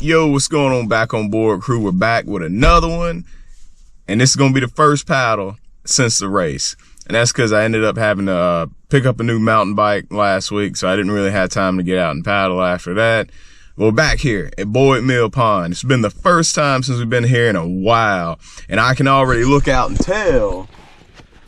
Yo, what's going on, Back on Board crew? We're back with another one, and this is gonna be the first paddle since the race. And that's because I ended up having to pick up a new mountain bike last week, so I didn't really have time to get out and paddle after that. We're back here at Boyd Mill Pond. It's been the first time since we've been here in a while, and I can already look out and tell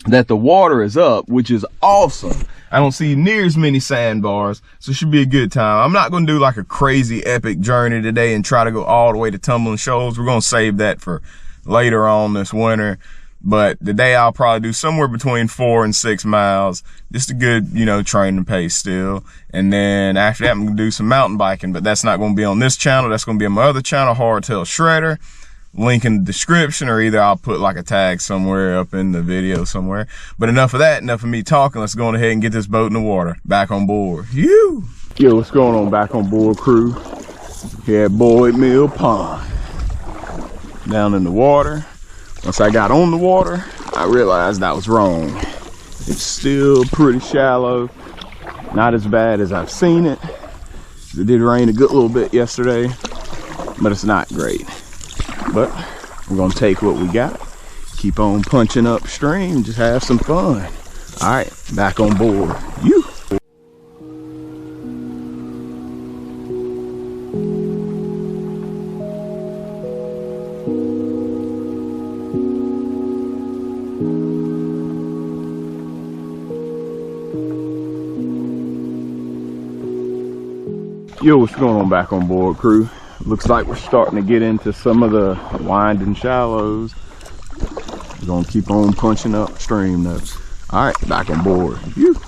that the water is up, which is awesome. I don't see near as many sandbars, so it should be a good time. I'm not gonna do like a crazy epic journey today and try to go all the way to Tumbling Shoals. We're gonna save that for later on this winter. But today I'll probably do somewhere between 4 and 6 miles. Just a good, training pace still. And then after that, I'm gonna do some mountain biking, but that's not gonna be on this channel. That's gonna be on my other channel, Hardtail Shredder. Link in the description, or either I'll put like a tag somewhere up in the video somewhere. But enough of that, enough of me talking. Let's go on ahead and get this boat in the water. Back on board. Yo, what's going on, Back on Board crew? Here at Boyd Mill Pond. Down in the water. Once I got on the water, I realized I was wrong. It's still pretty shallow. Not as bad as I've seen it. It did rain a good little bit yesterday, but it's not great. But we're gonna take what we got, keep on punching upstream, just have some fun. All right, back on board. You. Yo, what's going on, Back on Board crew? Looks like we're starting to get into some of the winding shallows. We're gonna keep on punching upstream though. All right, back on board. Phew.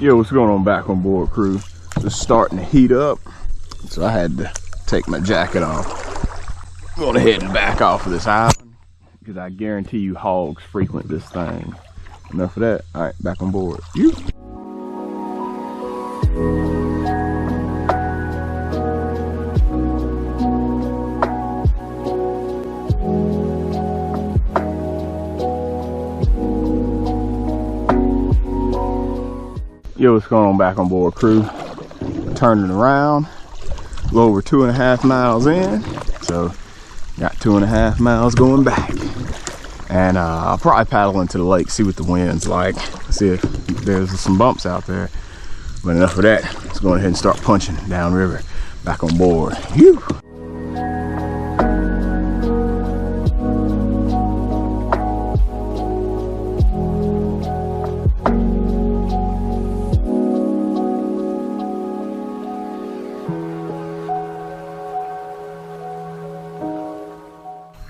Yo, what's going on, Back on Board crew? It's starting to heat up, so I had to take my jacket off. I'm going ahead and back off of this island because I guarantee you hogs frequent this thing. Enough of that. All right, back on board. You. Yo, what's going on, Back on Board crew? Turning around, a little over 2.5 miles in, so got 2.5 miles going back. And I'll probably paddle into the lake, see what the wind's like, see if there's some bumps out there. But enough of that, let's go ahead and start punching downriver. Back on board. Whew.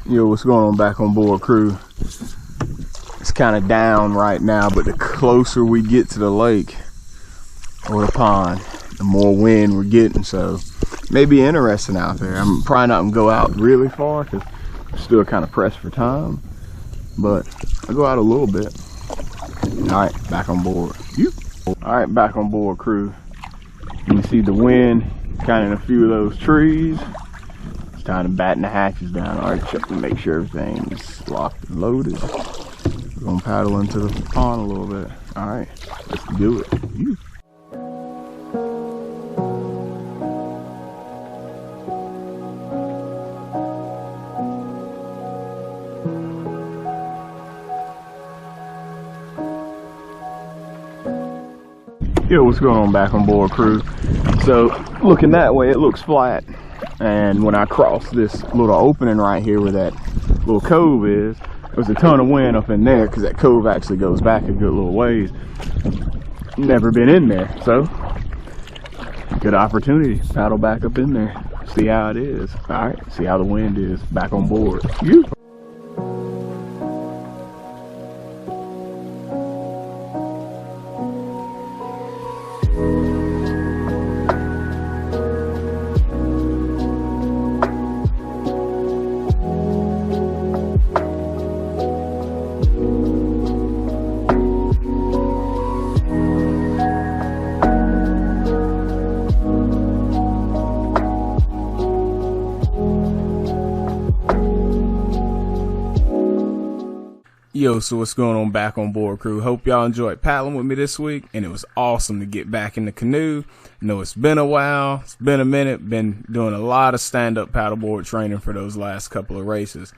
Yo, what's going on, Back on Board crew? It's kind of down right now, but the closer we get to the lake or the pond, the more wind we're getting, so it may be interesting out there. I'm probably not gonna go out really far because I'm still kind of pressed for time, but I'll go out a little bit. All right, back on board. All right, Back on Board crew. You can see the wind kind of in a few of those trees. It's time to batten the hatches down. All right, check to make sure everything's locked and loaded. We're gonna paddle into the pond a little bit. All right, let's do it. Yo, what's going on, Back on Board crew? So looking that way, it looks flat, and when I cross this little opening right here where that little cove is, there's a ton of wind up in there because that cove actually goes back a good little ways. Never been in there, so good opportunity, paddle back up in there, see how it is. All right, see how the wind is. Back on board. You. Yo, so what's going on, Back on Board crew? Hope y'all enjoyed paddling with me this week, and it was awesome to get back in the canoe. I know it's been a while, it's been a minute, been doing a lot of stand-up paddleboard training for those last couple of races.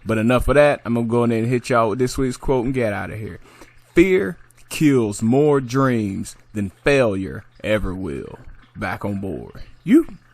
But enough of that, I'm going to go in there and hit y'all with this week's quote and get out of here. Fear kills more dreams than failure ever will. Back on board. You.